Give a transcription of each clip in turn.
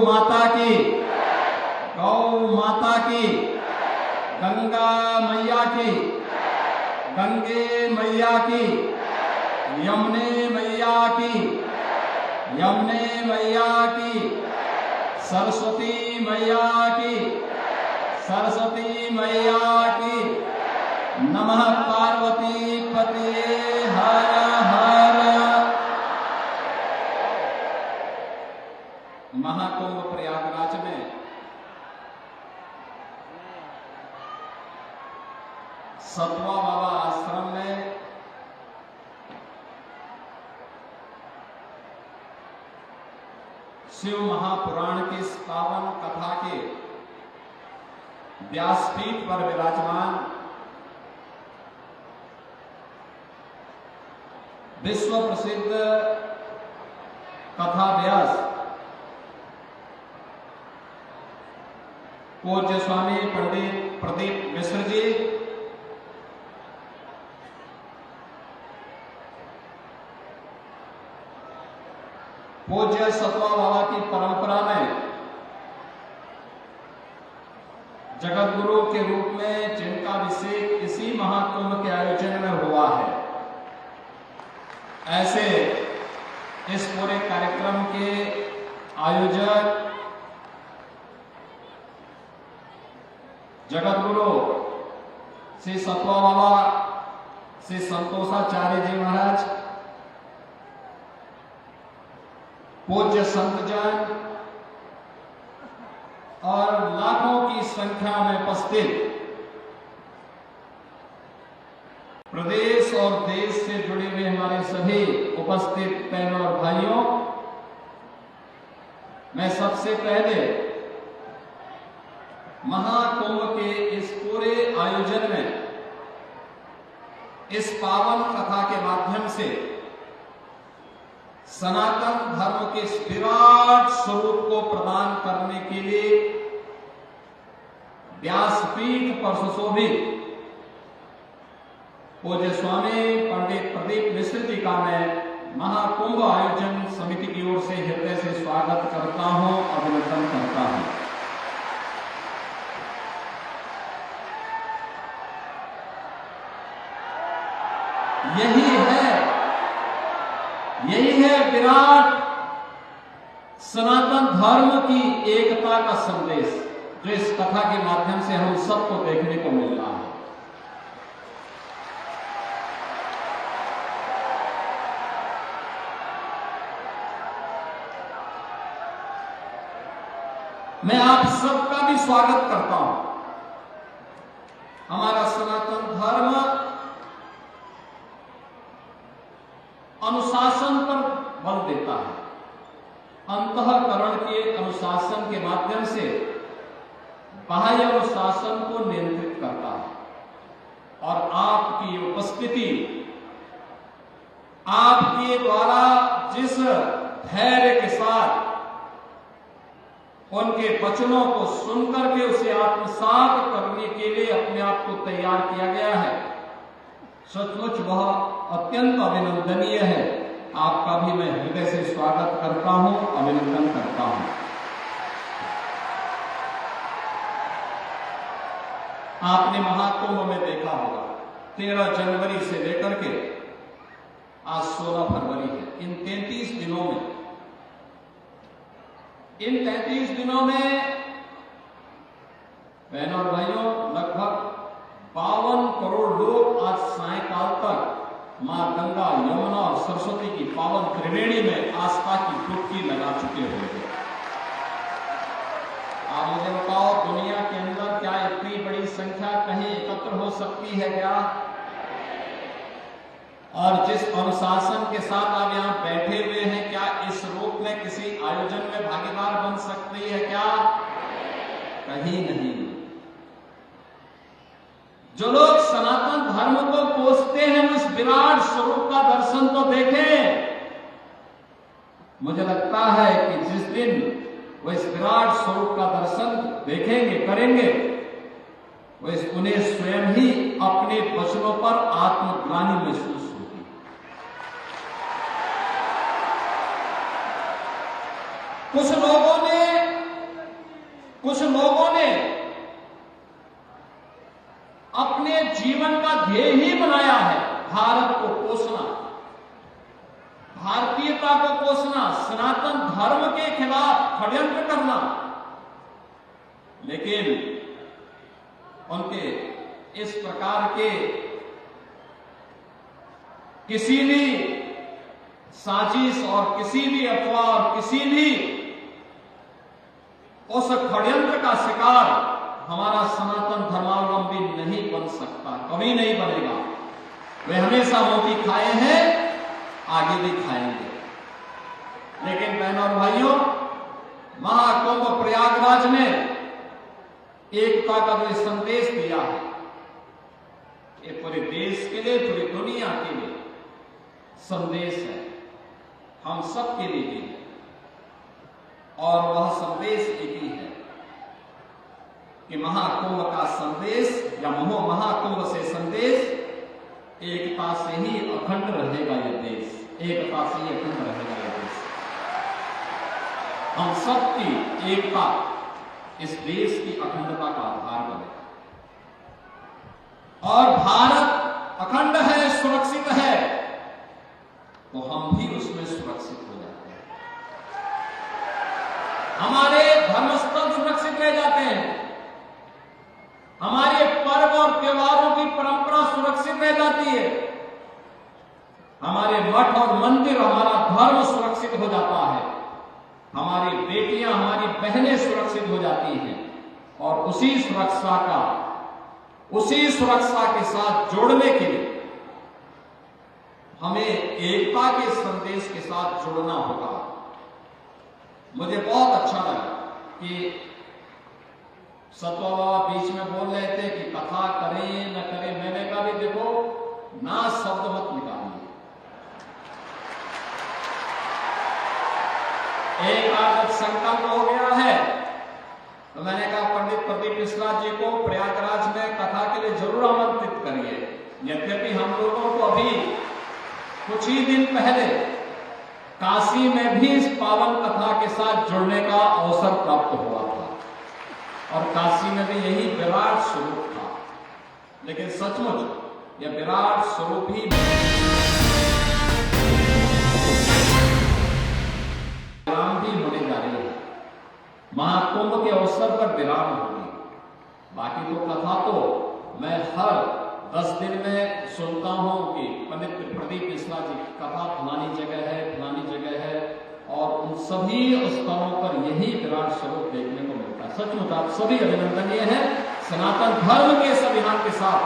माता की, गौ माता की, गंगा मैया की, गंगे मैया की, यमुने मैया की, यमुने मैया की, सरस्वती मैया की, सरस्वती मैया की। नमः पार्वती पते हर हर। महाकुंभ प्रयागराज में सतवा बाबा आश्रम में शिव महापुराण की इस पावन कथा के व्यासपीठ पर विराजमान विश्व प्रसिद्ध कथा व्यास पूज्य स्वामी पंडित प्रदीप मिश्र जी, पूज्य सतवा बाबा की परंपरा में जगत गुरु के रूप में जिनका अभिषेक इसी महाकुंभ के आयोजन में हुआ है, ऐसे इस पूरे कार्यक्रम के आयोजक जगत गुरु श्री सतवा बाबा श्री संतोषाचार्य जी महाराज, पूज्य संतजन और लाखों की संख्या में उपस्थित प्रदेश और देश से जुड़े हुए हमारे सभी उपस्थित बहनों और भाइयों, मैं सबसे पहले महाकुंभ के इस पूरे आयोजन में इस पावन कथा के माध्यम से सनातन धर्म के इस विराट स्वरूप को प्रदान करने के लिए व्यासपीठ पर सुशोभित पूज्य स्वामी पंडित प्रदीप मिश्र जी का मैं महाकुंभ आयोजन समिति की ओर से हृदय से स्वागत करता हूं, अभिनंदन करता हूं। यही है विराट सनातन धर्म की एकता का संदेश, जो इस कथा के माध्यम से हम सबको देखने को मिल रहा है। मैं आप सबका भी स्वागत करता हूं। हमारा सनातन धर्म अनुशासन पर बल देता है, अंतःकरण के अनुशासन के माध्यम से बाह्य अनुशासन को नियंत्रित करता है। और आपकी उपस्थिति, आपके द्वारा जिस धैर्य के साथ उनके वचनों को सुनकर के उसे आत्मसात करने के लिए अपने आप को तैयार किया गया है, सचमुच वह अत्यंत अभिनंदनीय है। आपका भी मैं हृदय से स्वागत करता हूं, अभिनंदन करता हूं। आपने महाकुंभ में देखा होगा 13 जनवरी से लेकर के आज 16 फरवरी है। इन 33 दिनों में बहनों और भाइयों, लगभग 52 करोड़ लोग आज सायंकाल तक मां गंगा, यमुना और सरस्वती की पावन त्रिवेणी में आस्था की डुबकी लगा चुके होंगे। आप मुझे बताओ, दुनिया के अंदर क्या इतनी बड़ी संख्या कहीं एकत्र हो सकती है क्या? और जिस अनुशासन के साथ आप यहाँ बैठे हुए हैं, क्या इस रूप में किसी आयोजन में भागीदार बन सकती है क्या? कहीं नहीं। जो लोग सनातन धर्म को कोसते हैं, वो इस विराट स्वरूप का दर्शन तो देखें। मुझे लगता है कि जिस दिन वो इस विराट स्वरूप का दर्शन देखेंगे, करेंगे, वो उन्हें स्वयं ही अपने वचनों पर आत्मग्लानि महसूस होगी। कुछ लोगों ने कुछ लोगों ने अपने जीवन का ध्येय ही बनाया है भारत को पोषना, भारतीयता को पोषना, सनातन धर्म के खिलाफ षड्यंत्र करना। लेकिन उनके इस प्रकार के किसी भी साजिश और किसी भी अफवाह और किसी भी उस षड्यंत्र का शिकार हमारा सनातन धर्मावलंबी नहीं बन सकता, कभी नहीं बनेगा। वे हमेशा मोती खाए हैं, आगे भी खाएंगे। लेकिन बहनों और भाइयों, महाकुंभ प्रयागराज ने एकता का जो संदेश दिया है, ये पूरे देश के लिए, पूरी दुनिया के लिए संदेश है, हम सबके लिए भी है। और वह संदेश एक ही है कि महाकुंभ का संदेश या महाकुंभ से संदेश, एकता से ही अखंड रहेगा यह देश, एकता से ही अखंड रहेगा यह देश। हम सबकी एकता इस देश की अखंडता का आधार बनेगा। और भारत अखंड है, सुरक्षित है, तो हम भी उसमें सुरक्षित हो जाते हैं। हमारे धर्मस्थल सुरक्षित रह जाते हैं, हमारे पर्व और त्योहारों की परंपरा सुरक्षित रह जाती है, हमारे मठ और मंदिर, हमारा धर्म सुरक्षित हो जाता है, हमारी बेटियां, हमारी बहनें सुरक्षित हो जाती हैं। और उसी सुरक्षा के साथ जोड़ने के लिए हमें एकता के संदेश के साथ जोड़ना होगा। मुझे बहुत अच्छा लगा कि सतवा बाबा बीच में बोल रहे थे कि कथा करें न करें, मैंने कहा भी देखो ना शब्द मत निकालिए। एक बार जब संकल्प हो गया है तो मैंने कहा पंडित प्रदीप मिश्रा जी को प्रयागराज में कथा के लिए जरूर आमंत्रित करिए। यद्यपि हम लोगों को अभी कुछ ही दिन पहले काशी में भी इस पावन कथा के साथ जुड़ने का अवसर प्राप्त हुआ था और काशी में भी यही विराट स्वरूप था। लेकिन सचमुच यह विराट स्वरूप ही विराम भी होने जा रही है, महाकुंभ के अवसर पर विराम होगी। बाकी तो कथा तो मैं हर 10 दिन में सुनता हूं कि पंडित प्रदीप मिश्रा जी की कथा फलानी जगह है, फलानी जगह है, और उन सभी स्थलों पर यही विराट स्वरूप देखने को मिलता है। सचमुच आप सभी अभिनंदनीय हैं। सनातन धर्म के संविधान के साथ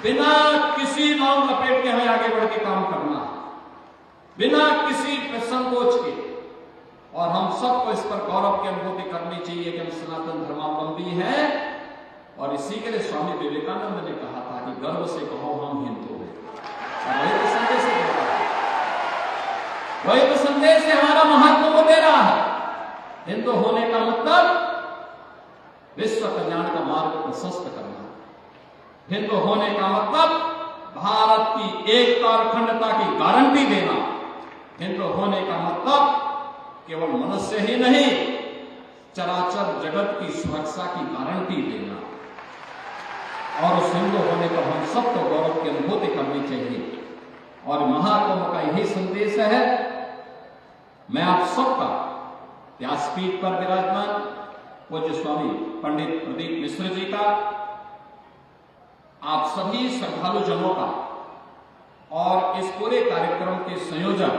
बिना किसी लौंग लपेट के हमें आगे बढ़ के काम करना है, बिना किसी संकोच के। और हम सबको इस पर गौरव की अनुभूति करनी चाहिए कि हम सनातन धर्मावलंबी हैं। और इसी के लिए स्वामी विवेकानंद ने कहा था कि गर्व से कहो हम हिंदू हैं। वही तो संदेश है, वही तो संदेश है हमारा महाकुंभ दे रहा है। हिंदू होने का मतलब विश्व कल्याण का मार्ग प्रशस्त करना। हिंदू होने का मतलब भारत की एकता और अखंडता की गारंटी देना। हिंदू होने का मतलब केवल मनुष्य ही नहीं, चराचर जगत की सुरक्षा की गारंटी देना। और उस हिंदू होने पर हम सबको गौरव की अनुभूति करनी चाहिए। और महाकुंभ का यही संदेश है। मैं आप सबका व्यासपीठ पर विराजमान पूज्य स्वामी पंडित प्रदीप मिश्र जी का, आप सभी श्रद्धालु जनों का और इस पूरे कार्यक्रम के संयोजक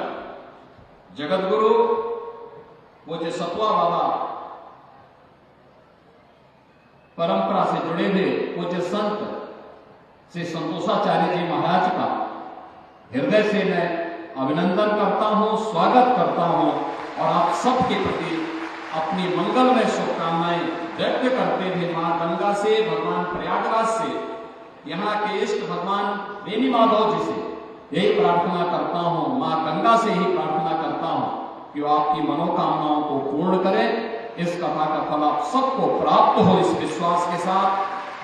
जगत गुरु पूज्य सतवा बाबा, परंपरा से जुड़े हुए पूज्य संत श्री संतोषाचार्य जी महाराज का हृदय से मैं अभिनंदन करता हूं, स्वागत करता हूं। और आप सबके प्रति अपनी मंगलमय शुभकामनाएं व्यक्त करते हुए मां गंगा से, भगवान प्रयागराज से, यहाँ के इष्ट भगवान बेनी माधव जी से यही प्रार्थना करता हूं, मां गंगा से ही प्रार्थना करता हूं कि वो आपकी मनोकामनाओं को पूर्ण करें। इस कथा का फल आप सबको प्राप्त हो, इस विश्वास के साथ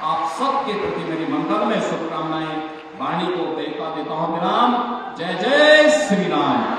आप सबके प्रति मेरी मंगलमय शुभकामनाएं वाणी को देता हूं। विराम। जय जय श्री राम।